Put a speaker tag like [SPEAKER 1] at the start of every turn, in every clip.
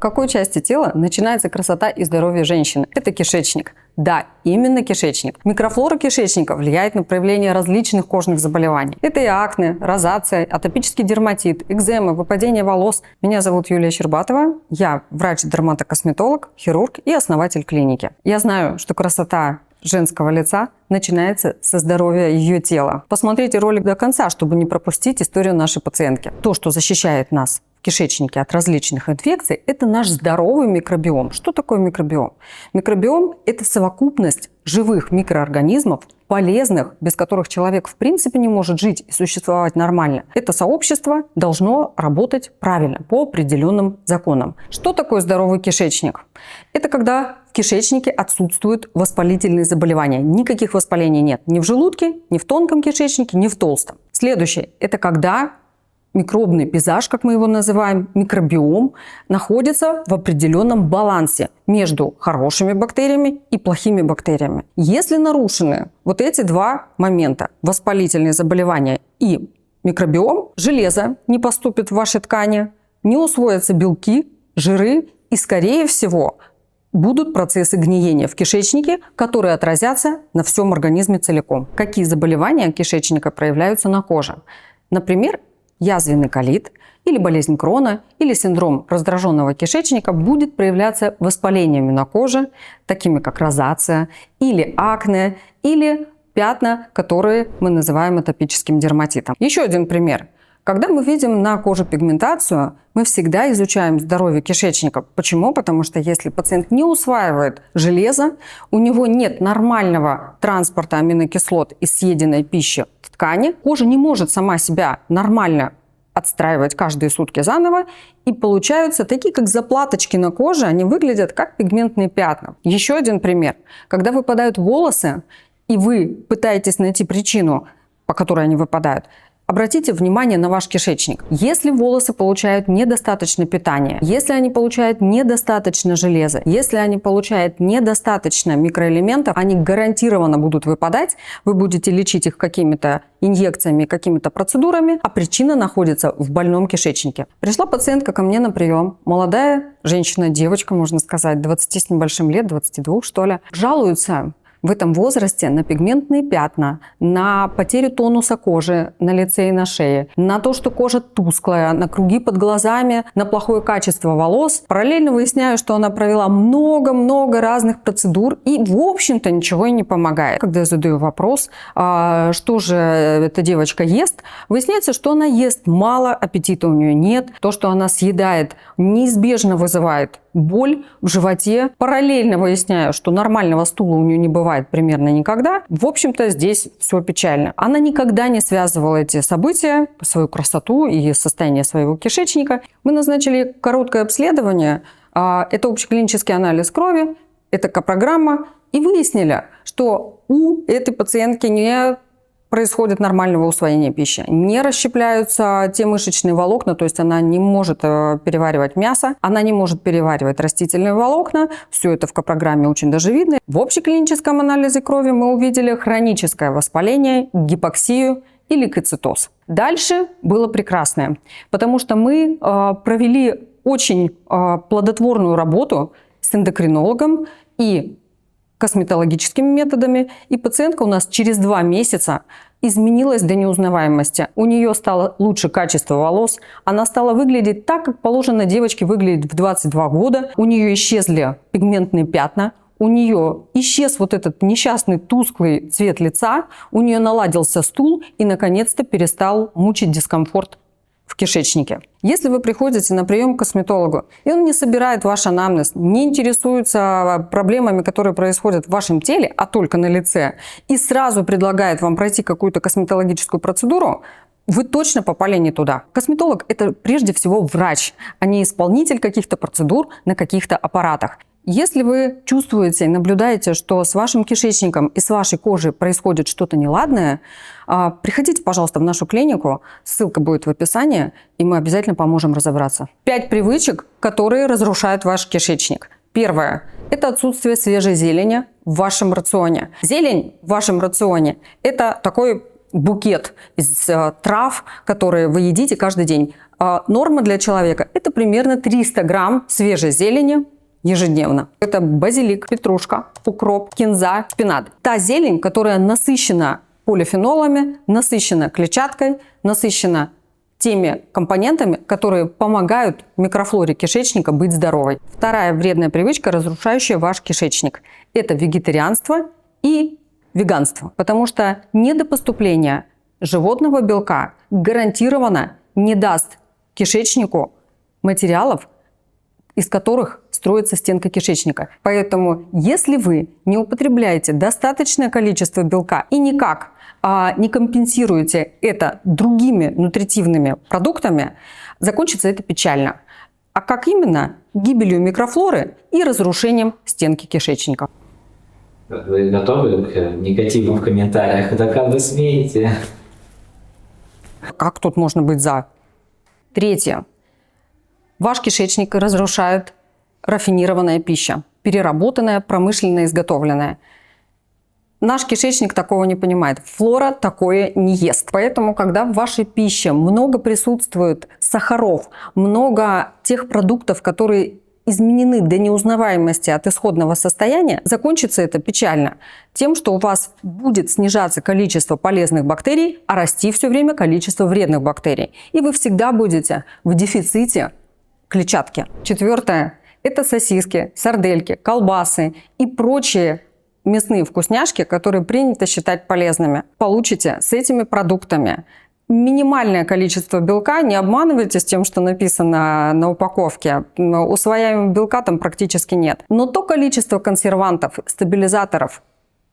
[SPEAKER 1] какой части тела начинается красота и здоровье женщины? Это кишечник. Да, именно кишечник. Микрофлора кишечника влияет на проявление различных кожных заболеваний. Это и акне, розация, атопический дерматит, экзема, выпадение волос. Меня зовут Юлия Щербатова. Я врач-дерматокосметолог, хирург и основатель клиники. Я знаю, что красота женского лица начинается со здоровья ее тела. Посмотрите ролик до конца, чтобы не пропустить историю нашей пациентки. То, что защищает нас в кишечнике от различных инфекций, это наш здоровый микробиом. Что такое микробиом? Микробиом – это совокупность живых микроорганизмов, полезных, без которых человек в принципе не может жить и существовать нормально. Это сообщество должно работать правильно, по определенным законам. Что такое здоровый кишечник? Это когда в кишечнике отсутствуют воспалительные заболевания. Никаких воспалений нет ни в желудке, ни в тонком кишечнике, ни в толстом. Следующее – это когда микробный пейзаж, как мы его называем, микробиом, находится в определенном балансе между хорошими бактериями и плохими бактериями. Если нарушены вот эти два момента, воспалительные заболевания и микробиом, железо не поступит в ваши ткани, не усвоятся белки, жиры и, скорее всего, будут процессы гниения в кишечнике, которые отразятся на всем организме целиком. Какие заболевания кишечника проявляются на коже? Например, язвенный колит, или болезнь Крона, или синдром раздраженного кишечника будет проявляться воспалениями на коже, такими как розация, или акне, или пятна, которые мы называем атопическим дерматитом. Еще один пример. Когда мы видим на коже пигментацию, мы всегда изучаем здоровье кишечника. Почему? Потому что если пациент не усваивает железо, у него нет нормального транспорта аминокислот из съеденной пищи в ткани, кожа не может сама себя нормально отстраивать каждые сутки заново, и получаются такие, как заплаточки на коже, они выглядят как пигментные пятна. Еще один пример. Когда выпадают волосы, и вы пытаетесь найти причину, по которой они выпадают, обратите внимание на ваш кишечник. Если волосы получают недостаточно питания, если они получают недостаточно железа, если они получают недостаточно микроэлементов, они гарантированно будут выпадать. Вы будете лечить их какими-то инъекциями, какими-то процедурами, а причина находится в больном кишечнике. Пришла пациентка ко мне на прием. Молодая женщина, девочка, можно сказать, 20 с небольшим лет, 22 что ли. Жалуется в этом возрасте на пигментные пятна, на потерю тонуса кожи на лице и на шее, на то, что кожа тусклая, на круги под глазами, на плохое качество волос. Параллельно выясняю, что она провела много-много разных процедур и, в общем-то, ничего ей не помогает. Когда я задаю вопрос, что же эта девочка ест, выясняется, что она ест мало, аппетита у нее нет. То, что она съедает, неизбежно вызывает боль в животе. Параллельно выясняю, что нормального стула у нее не бывает примерно никогда. В общем-то, здесь все печально. Она никогда не связывала эти события, свою красоту и состояние своего кишечника. Мы назначили короткое обследование. Это общеклинический анализ крови, это программа. И выяснили, что у этой пациентки не происходит нормального усвоения пищи. Не расщепляются те мышечные волокна, то есть она не может переваривать мясо, она не может переваривать растительные волокна. Все это в программе очень даже видно. В общеклиническом анализе крови мы увидели хроническое воспаление, гипоксию и лейкоцитоз. Дальше было прекрасное, потому что мы провели очень плодотворную работу с эндокринологом и косметологическими методами, и пациентка у нас через 2 месяца изменилась до неузнаваемости. У нее стало лучше качество волос, она стала выглядеть так, как положено девочке выглядеть в 22 года. У нее исчезли пигментные пятна, у нее исчез вот этот несчастный тусклый цвет лица, у нее наладился стул и, наконец-то, перестал мучить дискомфорт в кишечнике. Если вы приходите на прием к косметологу, и он не собирает ваш анамнез, не интересуется проблемами, которые происходят в вашем теле, а только на лице, и сразу предлагает вам пройти какую-то косметологическую процедуру, вы точно попали не туда. Косметолог – это прежде всего врач, а не исполнитель каких-то процедур на каких-то аппаратах. Если вы чувствуете и наблюдаете, что с вашим кишечником и с вашей кожей происходит что-то неладное, приходите, пожалуйста, в нашу клинику, ссылка будет в описании, и мы обязательно поможем разобраться. 5 привычек, которые разрушают ваш кишечник. Первое – это отсутствие свежей зелени в вашем рационе. Зелень в вашем рационе – это такой букет из трав, которые вы едите каждый день. Норма для человека – это примерно 300 грамм свежей зелени ежедневно. Это базилик, петрушка, укроп, кинза, шпинат. Та зелень, которая насыщена полифенолами, насыщена клетчаткой, насыщена теми компонентами, которые помогают микрофлоре кишечника быть здоровой. Вторая вредная привычка, разрушающая ваш кишечник – это вегетарианство и веганство. Потому что недопоступление животного белка гарантированно не даст кишечнику материалов, из которых строится стенка кишечника. Поэтому, если вы не употребляете достаточное количество белка и никак не компенсируете это другими нутритивными продуктами, закончится это печально. А как именно? Гибелью микрофлоры и разрушением стенки кишечника.
[SPEAKER 2] Вы готовы к негативу в комментариях? Да как вы смеете?
[SPEAKER 1] Как тут можно быть за? Третье. Ваш кишечник разрушает рафинированная пища, переработанная, промышленно изготовленная. Наш кишечник такого не понимает. Флора такое не ест. Поэтому, когда в вашей пище много присутствует сахаров, много тех продуктов, которые изменены до неузнаваемости от исходного состояния, закончится это печально тем, что у вас будет снижаться количество полезных бактерий, а расти все время количество вредных бактерий. И вы всегда будете в дефиците клетчатки. Четвертое – это сосиски, сардельки, колбасы и прочие мясные вкусняшки, которые принято считать полезными. Получите с этими продуктами минимальное количество белка, не обманывайтесь тем, что написано на упаковке. Усвояемого белка там практически нет. Но то количество консервантов, стабилизаторов,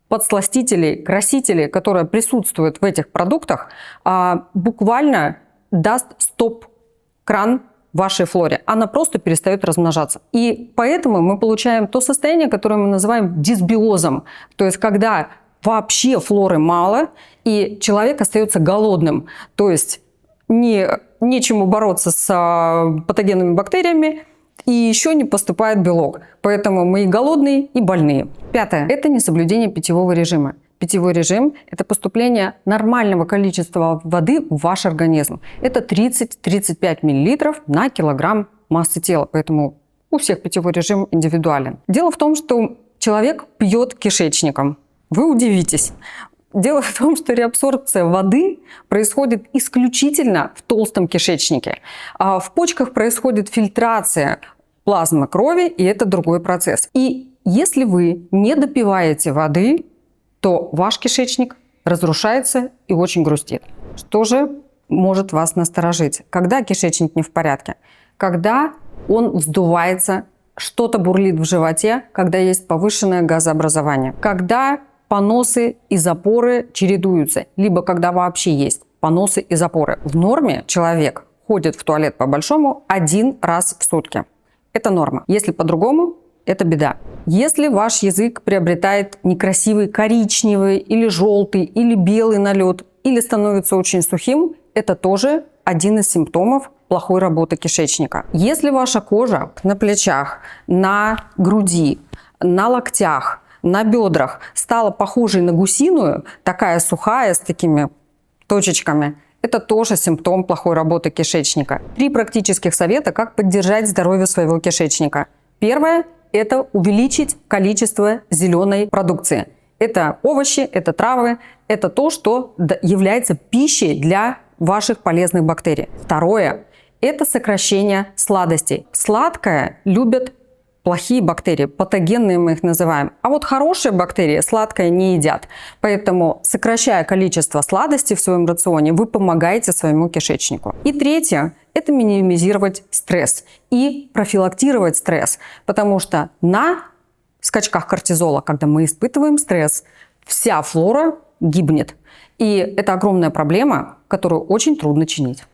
[SPEAKER 1] подсластителей, красителей, которые присутствуют в этих продуктах, буквально даст стоп-кран вашей флоре. Она просто перестает размножаться. И поэтому мы получаем то состояние, которое мы называем дисбиозом. То есть, когда вообще флоры мало, и человек остается голодным. То есть, нечему бороться с патогенными бактериями, и еще не поступает белок. Поэтому мы и голодные, и больные. Пятое – это несоблюдение питьевого режима. Питьевой режим – это поступление нормального количества воды в ваш организм. Это 30-35 мл на килограмм массы тела. Поэтому у всех питьевой режим индивидуален. Дело в том, что человек пьет кишечником. Вы удивитесь. Дело в том, что реабсорбция воды происходит исключительно в толстом кишечнике. А в почках происходит фильтрация плазмы крови, и это другой процесс. И если вы не допиваете воды, то ваш кишечник разрушается и очень грустит. Что же может вас насторожить? Когда кишечник не в порядке? Когда он вздувается, что-то бурлит в животе, когда есть повышенное газообразование. Когда поносы и запоры чередуются, либо когда вообще есть поносы и запоры. В норме человек ходит в туалет по-большому 1 раз в сутки. Это норма. Если по-другому, это беда. Если ваш язык приобретает некрасивый коричневый или желтый или белый налет, или становится очень сухим, это тоже один из симптомов плохой работы кишечника. Если ваша кожа на плечах, на груди, на локтях, на бедрах стала похожей на гусиную, такая сухая, с такими точечками, это тоже симптом плохой работы кишечника. 3 практических совета, как поддержать здоровье своего кишечника. Первое – это увеличить количество зеленой продукции. Это овощи, это травы, это то, что является пищей для ваших полезных бактерий. Второе – это сокращение сладостей. Сладкое любят плохие бактерии, патогенные мы их называем. А вот хорошие бактерии сладкое не едят. Поэтому, сокращая количество сладостей в своем рационе, вы помогаете своему кишечнику. И третье – это минимизировать стресс и профилактировать стресс. Потому что на скачках кортизола, когда мы испытываем стресс, вся флора гибнет. И это огромная проблема, которую очень трудно чинить.